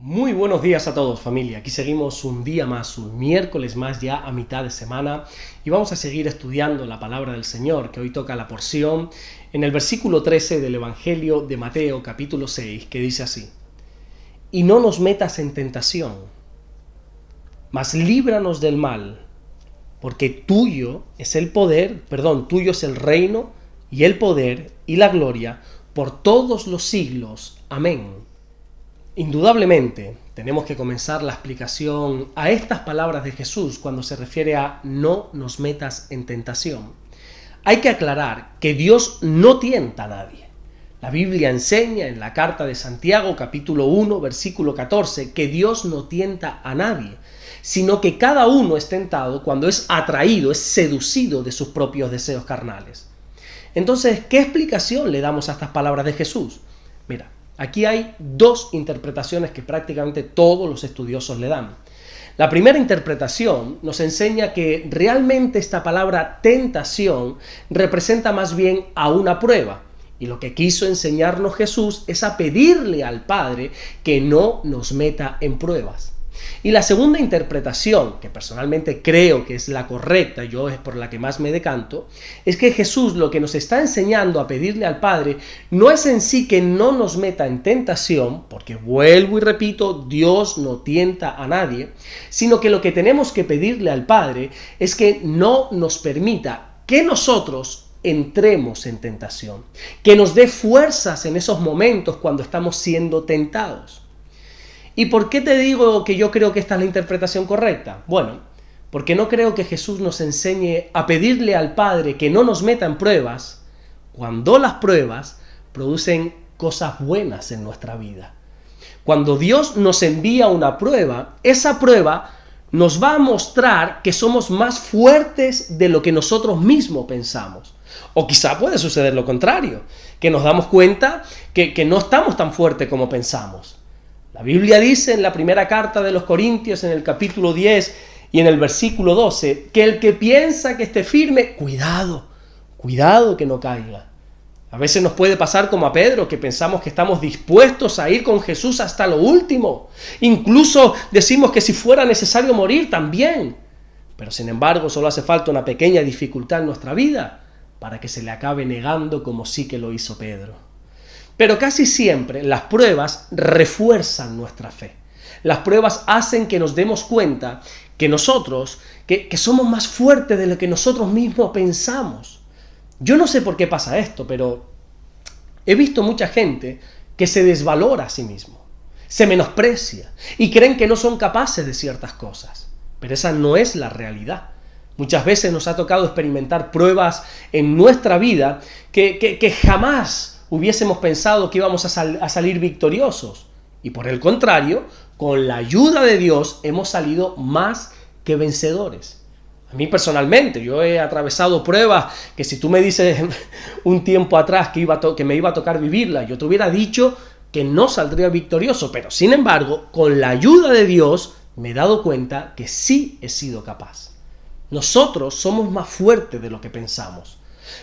Muy buenos días a todos, familia. Aquí seguimos un día más, un miércoles más ya a mitad de semana y vamos a seguir estudiando la palabra del Señor, que hoy toca la porción en el versículo 13 del Evangelio de Mateo, capítulo 6, que dice así: Y no nos metas en tentación, mas líbranos del mal, porque tuyo es el reino y el poder y la gloria por todos los siglos. Amén. Indudablemente, tenemos que comenzar la explicación a estas palabras de Jesús cuando se refiere a no nos metas en tentación. Hay que aclarar que Dios no tienta a nadie. La Biblia enseña en la carta de Santiago, capítulo 1, versículo 14, que Dios no tienta a nadie, sino que cada uno es tentado cuando es atraído, es seducido de sus propios deseos carnales. Entonces, ¿qué explicación le damos a estas palabras de Jesús? Mira, aquí hay dos interpretaciones que prácticamente todos los estudiosos le dan. La primera interpretación nos enseña que realmente esta palabra tentación representa más bien a una prueba. Y lo que quiso enseñarnos Jesús es a pedirle al Padre que no nos meta en pruebas. Y la segunda interpretación, que personalmente creo que es la correcta, yo es por la que más me decanto, es que Jesús lo que nos está enseñando a pedirle al Padre no es en sí que no nos meta en tentación, porque vuelvo y repito, Dios no tienta a nadie, sino que lo que tenemos que pedirle al Padre es que no nos permita que nosotros entremos en tentación, que nos dé fuerzas en esos momentos cuando estamos siendo tentados. ¿Y por qué te digo que yo creo que esta es la interpretación correcta? Bueno, porque no creo que Jesús nos enseñe a pedirle al Padre que no nos meta en pruebas cuando las pruebas producen cosas buenas en nuestra vida. Cuando Dios nos envía una prueba, esa prueba nos va a mostrar que somos más fuertes de lo que nosotros mismos pensamos. O quizá puede suceder lo contrario, que nos damos cuenta que no estamos tan fuertes como pensamos. La Biblia dice en la primera carta de los Corintios, en el capítulo 10 y en el versículo 12, que el que piensa que esté firme, cuidado que no caiga. A veces nos puede pasar como a Pedro, que pensamos que estamos dispuestos a ir con Jesús hasta lo último. Incluso decimos que si fuera necesario morir también. Pero sin embargo, solo hace falta una pequeña dificultad en nuestra vida para que se le acabe negando como sí que lo hizo Pedro. Pero casi siempre las pruebas refuerzan nuestra fe. Las pruebas hacen que nos demos cuenta que nosotros, que somos más fuertes de lo que nosotros mismos pensamos. Yo no sé por qué pasa esto, pero he visto mucha gente que se desvalora a sí mismo, se menosprecia y creen que no son capaces de ciertas cosas. Pero esa no es la realidad. Muchas veces nos ha tocado experimentar pruebas en nuestra vida que jamás hubiésemos pensado que íbamos a salir victoriosos. Y por el contrario, con la ayuda de Dios hemos salido más que vencedores. A mí personalmente, yo he atravesado pruebas que si tú me dices un tiempo atrás que me iba a tocar vivirla, yo te hubiera dicho que no saldría victorioso. Pero sin embargo, con la ayuda de Dios me he dado cuenta que sí he sido capaz. Nosotros somos más fuertes de lo que pensamos.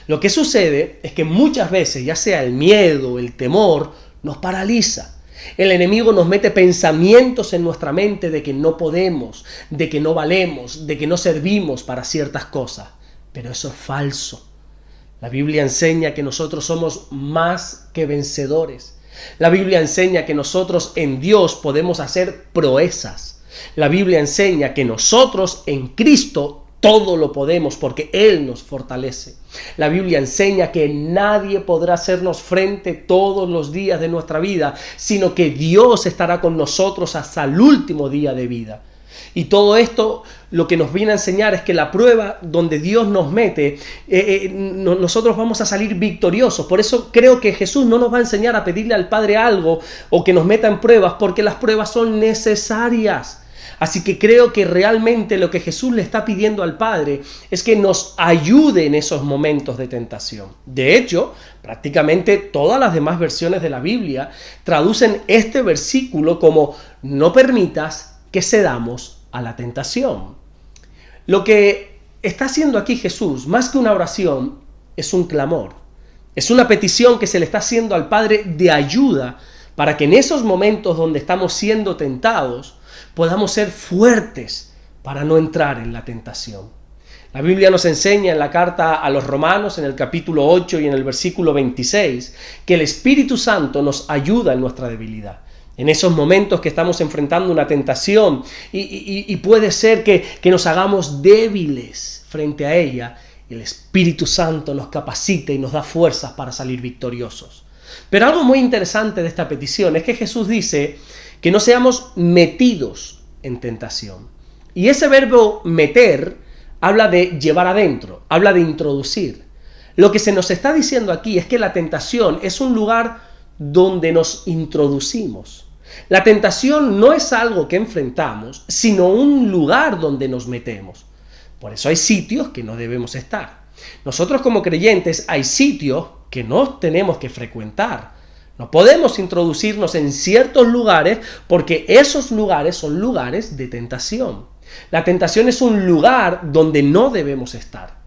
Lo que sucede es que muchas veces, ya sea el miedo, el temor, nos paraliza. El enemigo nos mete pensamientos en nuestra mente de que no podemos, de que no valemos, de que no servimos para ciertas cosas. Pero eso es falso. La Biblia enseña que nosotros somos más que vencedores. La Biblia enseña que nosotros en Dios podemos hacer proezas. La Biblia enseña que nosotros en Cristo todo lo podemos porque Él nos fortalece. La Biblia enseña que nadie podrá hacernos frente todos los días de nuestra vida, sino que Dios estará con nosotros hasta el último día de vida. Y todo esto lo que nos viene a enseñar es que la prueba donde Dios nos mete, nosotros vamos a salir victoriosos. Por eso creo que Jesús no nos va a enseñar a pedirle al Padre algo o que nos meta en pruebas, porque las pruebas son necesarias. Así que creo que realmente lo que Jesús le está pidiendo al Padre es que nos ayude en esos momentos de tentación. De hecho, prácticamente todas las demás versiones de la Biblia traducen este versículo como no permitas que cedamos a la tentación. Lo que está haciendo aquí Jesús, más que una oración, es un clamor. Es una petición que se le está haciendo al Padre de ayuda para que en esos momentos donde estamos siendo tentados, podamos ser fuertes para no entrar en la tentación. La Biblia nos enseña en la carta a los Romanos, en el capítulo 8 y en el versículo 26, que el Espíritu Santo nos ayuda en nuestra debilidad. En esos momentos que estamos enfrentando una tentación y puede ser que nos hagamos débiles frente a ella, el Espíritu Santo nos capacita y nos da fuerzas para salir victoriosos. Pero algo muy interesante de esta petición es que Jesús dice que no seamos metidos en tentación. Y ese verbo meter habla de llevar adentro, habla de introducir. Lo que se nos está diciendo aquí es que la tentación es un lugar donde nos introducimos. La tentación no es algo que enfrentamos, sino un lugar donde nos metemos. Por eso hay sitios que no debemos estar. Nosotros como creyentes hay sitios que no tenemos que frecuentar. No podemos introducirnos en ciertos lugares porque esos lugares son lugares de tentación. La tentación es un lugar donde no debemos estar.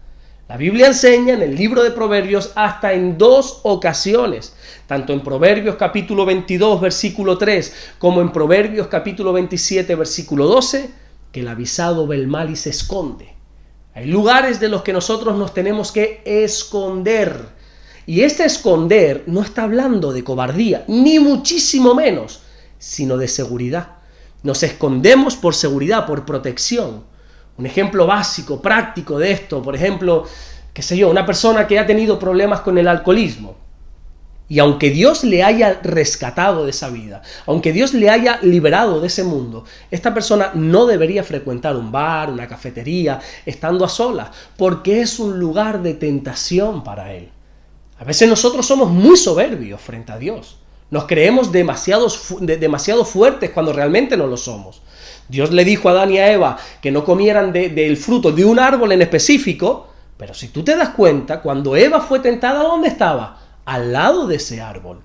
La Biblia enseña en el libro de Proverbios hasta en 2 ocasiones, tanto en Proverbios capítulo 22, versículo 3, como en Proverbios capítulo 27, versículo 12, que el avisado ve el mal y se esconde. Hay lugares de los que nosotros nos tenemos que esconder. Y este esconder no está hablando de cobardía, ni muchísimo menos, sino de seguridad. Nos escondemos por seguridad, por protección. Un ejemplo básico, práctico de esto, por ejemplo, una persona que ha tenido problemas con el alcoholismo. Y aunque Dios le haya rescatado de esa vida, aunque Dios le haya liberado de ese mundo, esta persona no debería frecuentar un bar, una cafetería, estando a solas, porque es un lugar de tentación para él. A veces nosotros somos muy soberbios frente a Dios. Nos creemos demasiado fuertes cuando realmente no lo somos. Dios le dijo a Adán y a Eva que no comieran del fruto de un árbol en específico, pero si tú te das cuenta, cuando Eva fue tentada, ¿dónde estaba? Al lado de ese árbol.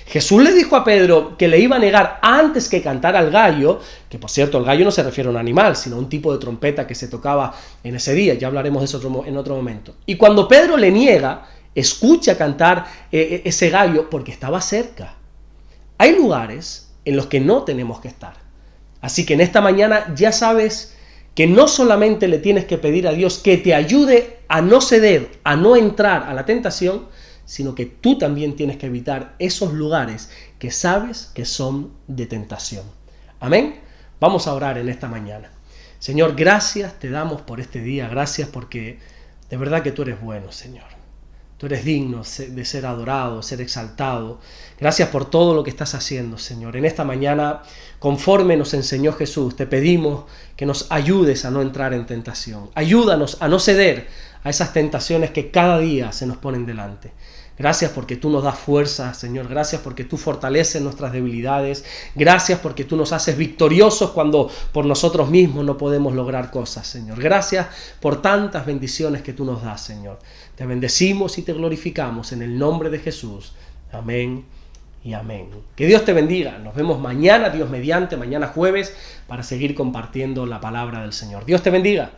Jesús le dijo a Pedro que le iba a negar antes que cantara el gallo, que por cierto el gallo no se refiere a un animal, sino a un tipo de trompeta que se tocaba en ese día, ya hablaremos de eso en otro momento. Y cuando Pedro le niega, escucha cantar ese gallo porque estaba cerca. Hay lugares en los que no tenemos que estar. Así que en esta mañana ya sabes que no solamente le tienes que pedir a Dios que te ayude a no ceder, a no entrar a la tentación, sino que tú también tienes que evitar esos lugares que sabes que son de tentación. Amén. Vamos a orar en esta mañana. Señor, gracias te damos por este día, gracias porque de verdad que tú eres bueno, Señor. Tú eres digno de ser adorado, ser exaltado. Gracias por todo lo que estás haciendo, Señor. En esta mañana, conforme nos enseñó Jesús, te pedimos que nos ayudes a no entrar en tentación. Ayúdanos a no ceder a esas tentaciones que cada día se nos ponen delante. Gracias porque tú nos das fuerza, Señor. Gracias porque tú fortaleces nuestras debilidades. Gracias porque tú nos haces victoriosos cuando por nosotros mismos no podemos lograr cosas, Señor. Gracias por tantas bendiciones que tú nos das, Señor. Te bendecimos y te glorificamos en el nombre de Jesús. Amén y amén. Que Dios te bendiga. Nos vemos mañana, Dios mediante, mañana jueves, para seguir compartiendo la palabra del Señor. Dios te bendiga.